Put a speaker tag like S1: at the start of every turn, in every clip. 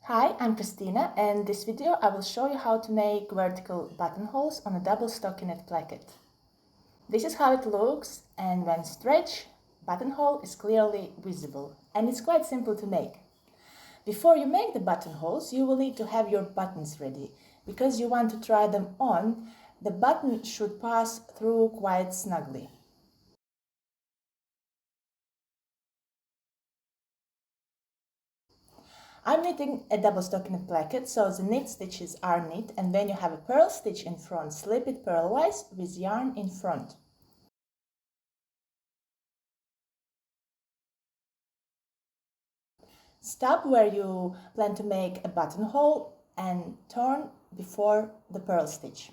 S1: Hi, I'm Christina, and in this video I will show you how to make vertical buttonholes on a double stockinette placket. This is how it looks, and when stretched, buttonhole is clearly visible, and it's quite simple to make. Before you make the buttonholes, you will need to have your buttons ready. Because you want to try them on, the button should pass through quite snugly. I'm knitting a double stockinette placket, so the knit stitches are knit, and when you have a purl stitch in front, slip it purlwise with yarn in front. Stop where you plan to make a buttonhole and turn before the purl stitch.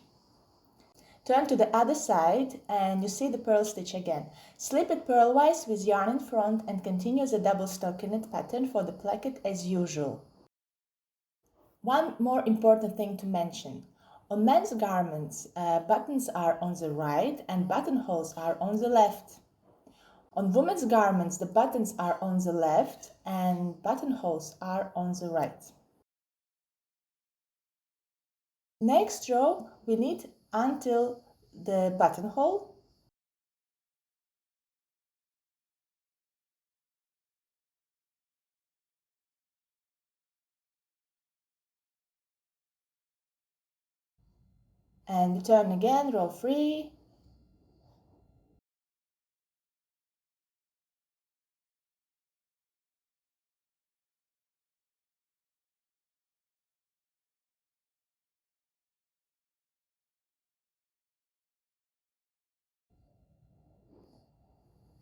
S1: Turn to the other side and you see the purl stitch again. Slip it purlwise with yarn in front and continue the double stockinette pattern for the placket as usual. One more important thing to mention. On men's garments, buttons are on the right and buttonholes are on the left. On women's garments, the buttons are on the left and buttonholes are on the right. Next row, we knit until the buttonhole. And return again, row 3.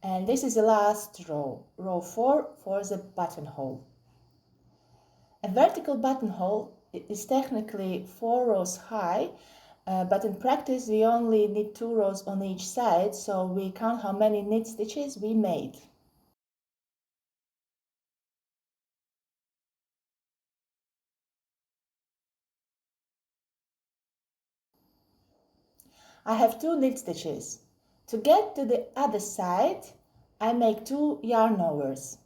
S1: And this is the last row, row 4 for the buttonhole. A vertical buttonhole is technically 4 rows high, but in practice we only knit 2 rows on each side, so we count how many knit stitches we made. I have 2 knit stitches. To get to the other side, I make 2 yarn overs.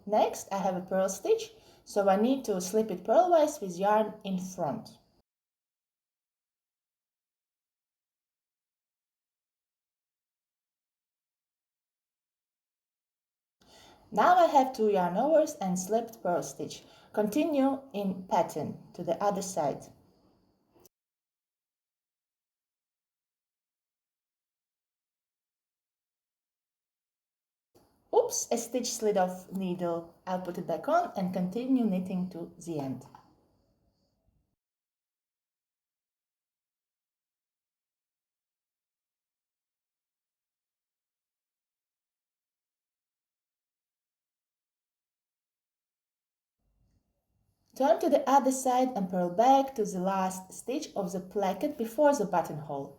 S1: Next, I have a purl stitch, so I need to slip it purlwise with yarn in front. Now I have 2 yarn overs and slipped purl stitch. Continue in pattern to the other side. Oops, a stitch slid off needle. I'll put it back on and continue knitting to the end. Turn to the other side and purl back to the last stitch of the placket before the buttonhole.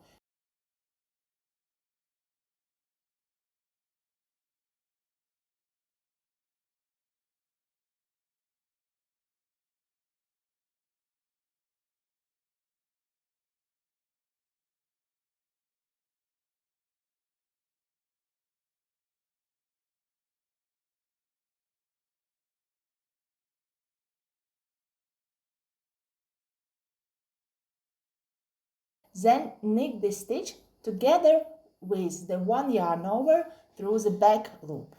S1: Then knit this stitch together with the 1 yarn over through the back loop.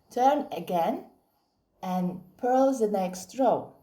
S1: Turn again and purl the next row.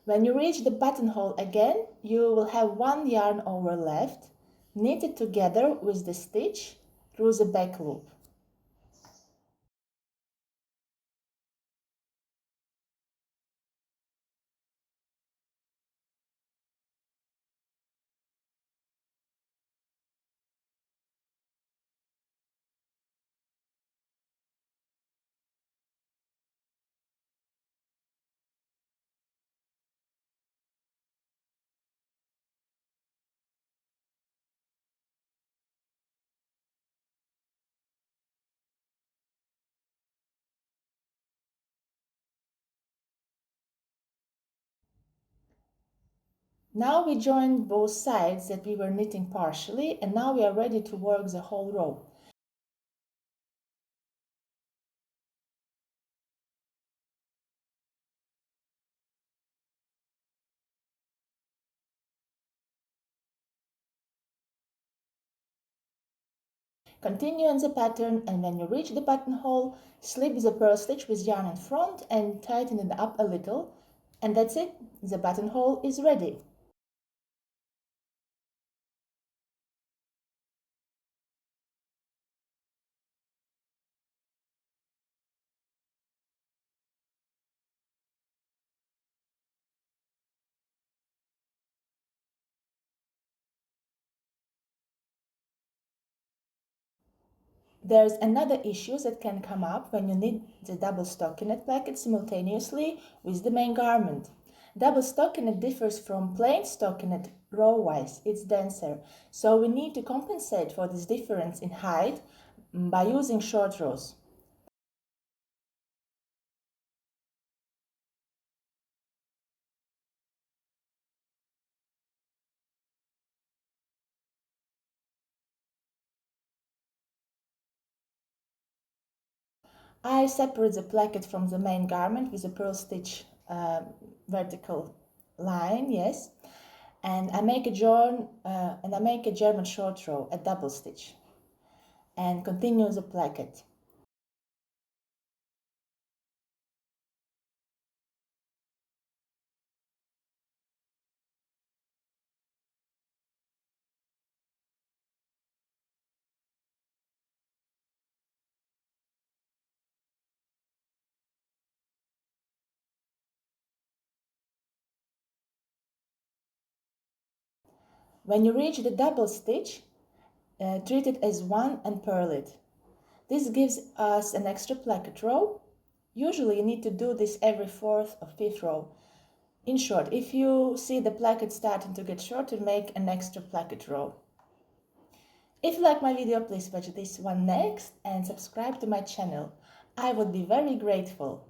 S1: When you reach the buttonhole again, you will have one yarn over left. Knit it together with the stitch through the back loop. Now we joined both sides that we were knitting partially, and now we are ready to work the whole row. Continue in the pattern, and when you reach the buttonhole, slip the purl stitch with yarn in front and tighten it up a little, and that's it, the buttonhole is ready. There's another issue that can come up when you knit the double stockinette placket simultaneously with the main garment. Double stockinette differs from plain stockinette row-wise, it's denser, so we need to compensate for this difference in height by using short rows. I separate the placket from the main garment with a purl stitch vertical line, yes, and I make a German short row, a double stitch, and continue the placket. When you reach the double stitch, treat it as one and purl it. This gives us an extra placket row. Usually you need to do this every fourth or fifth row. In short, if you see the placket starting to get shorter, make an extra placket row. If you like my video, please watch this one next and subscribe to my channel. I would be very grateful.